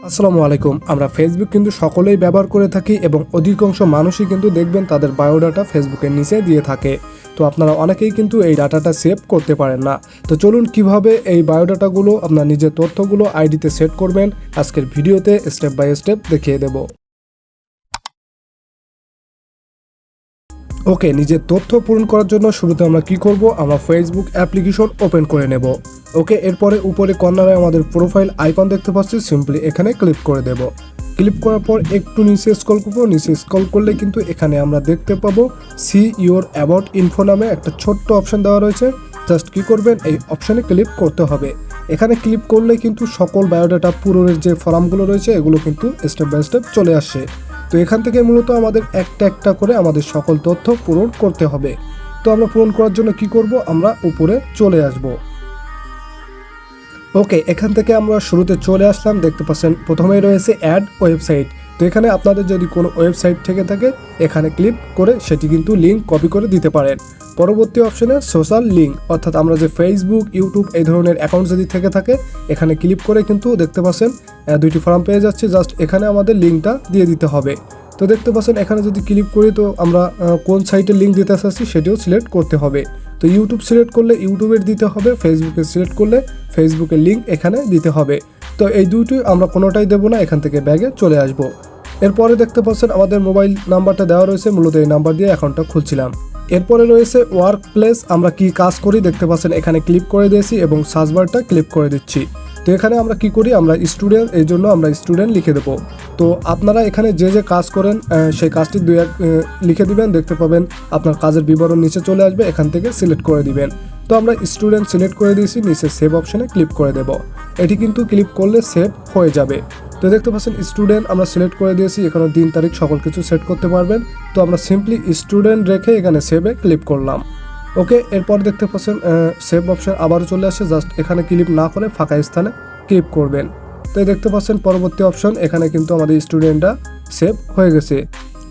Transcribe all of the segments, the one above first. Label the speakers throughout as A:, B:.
A: আসসালামু আলাইকুম। আমরা ফেসবুক কিন্তু সকলেই ব্যবহার করে থাকি এবং অধিকাংশ মানুষই কিন্তু দেখবেন তাদের বায়োডাটা ফেসবুকের নিচে দিয়ে থাকে। তো আপনারা অনেকেই কিন্তু এই ডাটাটা সেভ করতে পারেন না। তো চলুন কিভাবে এই বায়োডাটাগুলো আপনার নিজের তথ্যগুলো আইডিতে সেট করবেন আজকের ভিডিওতে স্টেপ বাই স্টেপ দেখিয়ে দেব। ওকে, নিজের তথ্য পূরণ করার জন্য শুরুতে আমরা কি করব, আমরা ফেসবুক অ্যাপ্লিকেশন ওপেন করে নেব। ওকে, এরপরে উপরে কর্নারে আমাদের প্রোফাইল আইকন দেখতে পাচ্ছি, সিম্পলি এখানে ক্লিক করে দেব। ক্লিক করার পর একটু নিচে স্ক্রল করব। নিচে স্ক্রল করলে কিন্তু এখানে আমরা দেখতে পাবো সি ইওর অ্যাবাউট ইনফো নামে একটা ছোট্ট অপশন দেওয়া রয়েছে। জাস্ট কি করবেন, এই অপশানে ক্লিক করতে হবে। এখানে ক্লিক করলে কিন্তু সকল বায়োডাটা পূরণের যে ফর্মগুলো রয়েছে এগুলো কিন্তু স্টেপ বাই স্টেপ চলে আসে। তো এখান থেকে মূলত আমাদের একটা একটা করে আমাদের সকল তথ্য পূরণ করতে হবে। তো আমরা পূরণ করার জন্য কি করব, আমরা উপরে চলে আসব। ওকে, এখান থেকে আমরা শুরুতে চলে আসলাম। দেখতে পাচ্ছেন প্রথমেই রয়েছে অ্যাড ওয়েবসাইট। তো এখানে আপনাদের যদি কোনো ওয়েবসাইট থেকে থাকে এখানে ক্লিক করে সেটি কিন্তু লিঙ্ক কপি করে দিতে পারেন। পরবর্তী অপশনে সোশ্যাল লিঙ্ক, অর্থাৎ আমরা যে ফেসবুক, ইউটিউব এই ধরনের অ্যাকাউন্ট যদি থেকে থাকে এখানে ক্লিক করে কিন্তু দেখতে পাচ্ছেন দুইটি ফর্ম পেয়ে যাচ্ছে। জাস্ট এখানে আমাদের লিঙ্কটা দিয়ে দিতে হবে। তো দেখতে পাচ্ছেন এখানে যদি ক্লিক করি তো আমরা কোন সাইটের লিঙ্ক দিতে চাচ্ছি সেটিও সিলেক্ট করতে হবে। তো ইউটিউব সিলেক্ট করলে ইউটিউবের দিতে হবে, ফেসবুকে সিলেক্ট করলে ফেসবুকের লিঙ্ক এখানে দিতে হবে। তো এই দুইটি আমরা কোনোটাই দেবো না, এখান থেকে ব্যাগে চলে আসব। এরপরে দেখতে পাচ্ছেন আমাদের মোবাইল নাম্বারটা দেওয়া রয়েছে, মূলত এই নাম্বার দিয়ে অ্যাকাউন্টটা খুলছিলাম। এরপরে রয়েছে ওয়ার্ক প্লেস, আমরা কি কাজ করি দেখতে পাচ্ছেন এখানে ক্লিক করে দিয়েছি এবং সার্চ বারটা ক্লিক করে দিচ্ছি। তো এখানে আমরা কি করি, আমরা স্টুডেন্ট, এই জন্য আমরা স্টুডেন্ট লিখে দেবো। তো আপনারা এখানে যে যে কাজ করেন সেই কাজটি দুই এক লিখে দিবেন, দেখতে পাবেন আপনার কাজের বিবরণ নিচে চলে আসবে, এখান থেকে সিলেক্ট করে দিবেন। তো আমরা স্টুডেন্ট সিলেক্ট করে দিয়েছি, নিচে সেভ অপশানে ক্লিক করে দেব। এটি কিন্তু ক্লিক করলে সেভ হয়ে যাবে। তো দেখতে পাচ্ছেন স্টুডেন্ট আমরা সিলেক্ট করে দিয়েছি, এখানে দিন তারিখ সকল কিছু সেট করতে পারবেন। তো আমরা সিম্পলি স্টুডেন্ট রেখে এখানে সেভে ক্লিক করলাম। ওকে, এরপর দেখতে পাচ্ছেন সেভ অপশন আবারও চলে আসে। জাস্ট এখানে ক্লিক না করে ফাঁকা স্থানে ক্লিক করবেন। তো দেখতে পাচ্ছেন পরবর্তী অপশন, এখানে কিন্তু আমাদের স্টুডেন্টটা সেভ হয়ে গেছে।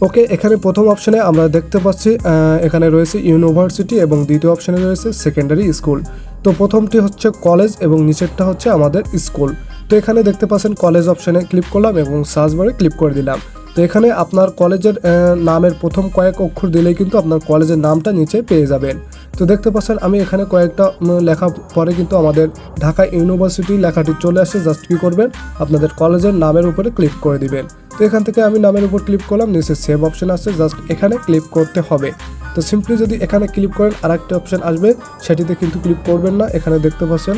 A: ওকে, এখানে প্রথম অপশনে আমরা দেখতে পাচ্ছি এখানে রয়েছে ইউনিভার্সিটি এবং দ্বিতীয় অপশনে রয়েছে সেকেন্ডারি স্কুল। তো প্রথমটি হচ্ছে কলেজ এবং নিচেরটা হচ্ছে আমাদের স্কুল। তো এখানে দেখতে পাচ্ছেন কলেজ অপশনে ক্লিক করলাম এবং সার্চ বারে ক্লিক করে দিলাম। তো এখানে আপনার কলেজের নামের প্রথম কয়েক অক্ষর দিলেই কিন্তু আপনার কলেজের নামটা নিচে পেয়ে যাবেন। তো দেখতে পাচ্ছেন আমি এখানে কয়েকটা লেখা পরে কিন্তু আমাদের ঢাকা ইউনিভার্সিটি লেখাটি চলে আসে। জাস্ট কী করবেন, আপনাদের কলেজের নামের উপরে ক্লিক করে দিবেন। তো এখান থেকে আমি নামের উপর ক্লিক করলাম, নিচে সেভ অপশন আছে, জাস্ট এখানে ক্লিক করতে হবে। তো সিম্পলি যদি এখানে ক্লিক করেন আরেকটা অপশন আসবে, সেটিতে কিন্তু ক্লিক করবেন না, এখানে দেখতে পাচ্ছেন।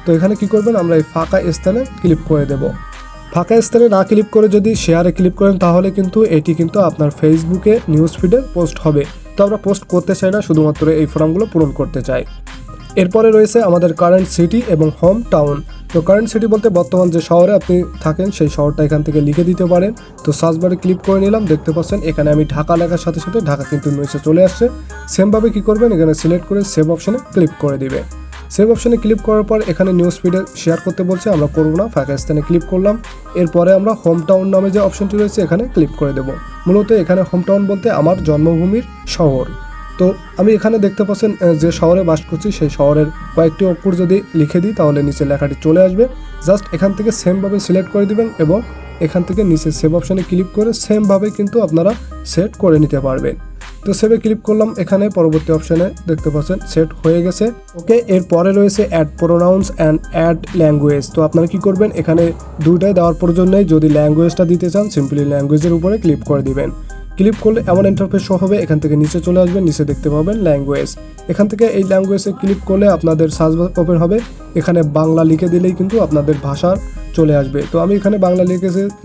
A: তো এখানে কি করবেন, আমরা এই ফাঁকা স্থানে ক্লিক করে দেব। ফাঁকা স্থানে না ক্লিক করে যদি শেয়ারে ক্লিক করেন তাহলে কিন্তু এটি কিন্তু আপনার ফেসবুকে নিউজ ফিডে পোস্ট হবে। তো আমরা পোস্ট করতে চাই না, শুধুমাত্র এই ফর্মগুলো পূরণ করতে চাই। এরপরে রয়েছে আমাদের কারেন্ট সিটি এবং হোম টাউন। তো কারেন্ট সিটি বলতে বর্তমান যে শহরে আপনি থাকেন সেই শহরটা এখান থেকে লিখে দিতে পারেন। তো সার্চ বারে ক্লিক করে নিলাম, দেখতে পাচ্ছেন এখানে আমি ঢাকা লেখার সাথে সাথে ঢাকা কিন্তু নিচে চলে আসছে। সেমভাবে কী করবেন, এখানে সিলেক্ট করে সেভ অপশানে ক্লিক করে দিবে। সেভ অপশানে ক্লিক করার পর এখানে নিউজ ফিডে শেয়ার করতে বলছে, আমরা করবো না, ফাঁকা স্থানে ক্লিক করলাম। এরপরে আমরা হোম টাউন নামে যে অপশনটি রয়েছে এখানে ক্লিক করে দেব। মূলত এখানে হোম টাউন বলতে আমার জন্মভূমির শহর। তো আমি এখানে দেখতে পাচ্ছেন যে শহরে বাস করছি সেই শহরের কয়েকটি অক্ষর যদি লিখে দিই তাহলে নিচে লেখাটি চলে আসবে। জাস্ট এখান থেকে সেমভাবে সিলেক্ট করে দিবেন এবং এখান থেকে নিচে সেভ অপশানে ক্লিক করে সেমভাবে কিন্তু আপনারা সেট করে নিতে পারবেন। তো সেভে ক্লিক করলাম, এখানে পরবর্তী অপশানে দেখতে পাচ্ছেন সেট হয়ে গেছে। ওকে, এরপরে রয়েছে add pronounce and add language. তো আপনারা কি করবেন, এখানে দুইটাই দেওয়ার প্রয়োজন নেই। যদি ল্যাঙ্গুয়েজটা দিতে চান সিম্পলি ল্যাঙ্গুয়েজের উপরে ক্লিক করে দিবেন। ক্লিক করলে এমন ইন্টারফেস শো হবে, এখান থেকে নিচে চলে আসবেন, নিচে দেখতে পাবেন ল্যাঙ্গুয়েজ। এখান থেকে এই ল্যাঙ্গুয়েজে ক্লিক করলে আপনাদের সার্চ বার ওপেন হবে, এখানে বাংলা লিখে দিলেই কিন্তু আপনাদের ভাষার চলে আসবে। তো আমি এখানে বাংলা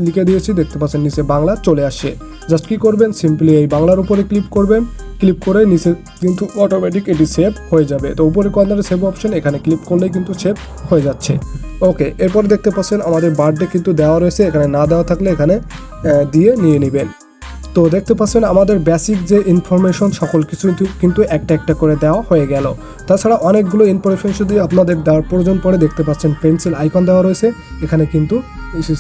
A: লিখে দিয়েছি, দেখতে পাচ্ছেন নিচে বাংলা চলে আসছে। জাস্ট কি করবেন, সিম্পলি এই বাংলার উপরে ক্লিক করবেন, ক্লিক করে নিচে কিন্তু অটোমেটিক এটি সেভ হয়ে যাবে। তো উপরে কর্নারে সেভ অপশন, এখানে ক্লিক করলেই কিন্তু সেভ হয়ে যাচ্ছে। ওকে, এরপরে দেখতে পাচ্ছেন আমাদের বার্থডে কিন্তু দেওয়া রয়েছে, এখানে না দেওয়া থাকলে এখানে দিয়ে নিয়ে নেবেন। তো দেখতে পাচ্ছেন আমাদের বেসিক যে ইনফরমেশন সকল কিছু কিন্তু একটা একটা করে দেওয়া হয়ে গেল। তাছাড়া অনেকগুলো ইনফরমেশন যদি আপনাদের দেওয়ার প্রয়োজন পড়ে, দেখতে পাচ্ছেন পেন্সিল আইকন দেওয়া রয়েছে, এখানে কিন্তু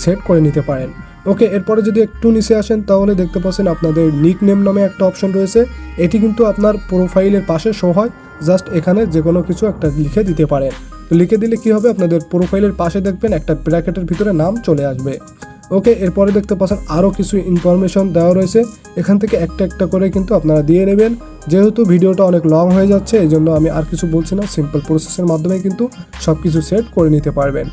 A: সেভ করে নিতে পারেন। ওকে, এরপরে যদি একটু নিচে আসেন তাহলে দেখতে পাচ্ছেন আপনাদের নিক নেম নামে একটা অপশন রয়েছে। এটি কিন্তু আপনার প্রোফাইলের পাশে শো হয়। জাস্ট এখানে যে কোনো কিছু একটা লিখে দিতে পারেন। তো লিখে দিলে কি হবে, আপনাদের প্রোফাইলের পাশে দেখবেন একটা ব্র্যাকেটের ভিতরে নাম চলে আসবে। ওকে, এরপরে দেখতে পাচ্ছেন আরও কিছু ইনফরমেশন দেওয়া রয়েছে। এখান থেকে একটা একটা করে কিন্তু আপনারা দিয়ে নেবেন। যেহেতু ভিডিওটা অনেক লং হয়ে যাচ্ছে, এই জন্য আমি আর কিছু বলছি না, সিম্পল প্রসেসের মাধ্যমে কিন্তু সব কিছু সেট করে নিতে পারবেন।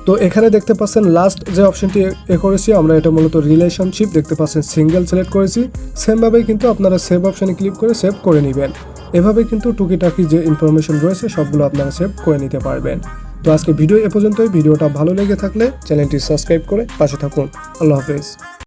A: তো এখানে দেখতে পাচ্ছেন লাস্ট যে অপশনটি করেছি আমরা, এটা মূলত রিলেশনশিপ। দেখতে পাচ্ছেন সিঙ্গেল সিলেক্ট করেছি। সেমভাবেই কিন্তু আপনারা সেভ অপশনে ক্লিক করে সেভ করে নেবেন। এভাবে কিন্তু টুকিটাকি যে ইনফরমেশন রয়েছে সবগুলো আপনারা সেভ করে নিতে পারবেন। তো আজকে ভিডিও এ পর্যন্তই। ভিডিওটা ভালো লেগে থাকলে চ্যানেলটি সাবস্ক্রাইব করে পাশে থাকুন। আল্লাহ হাফেজ।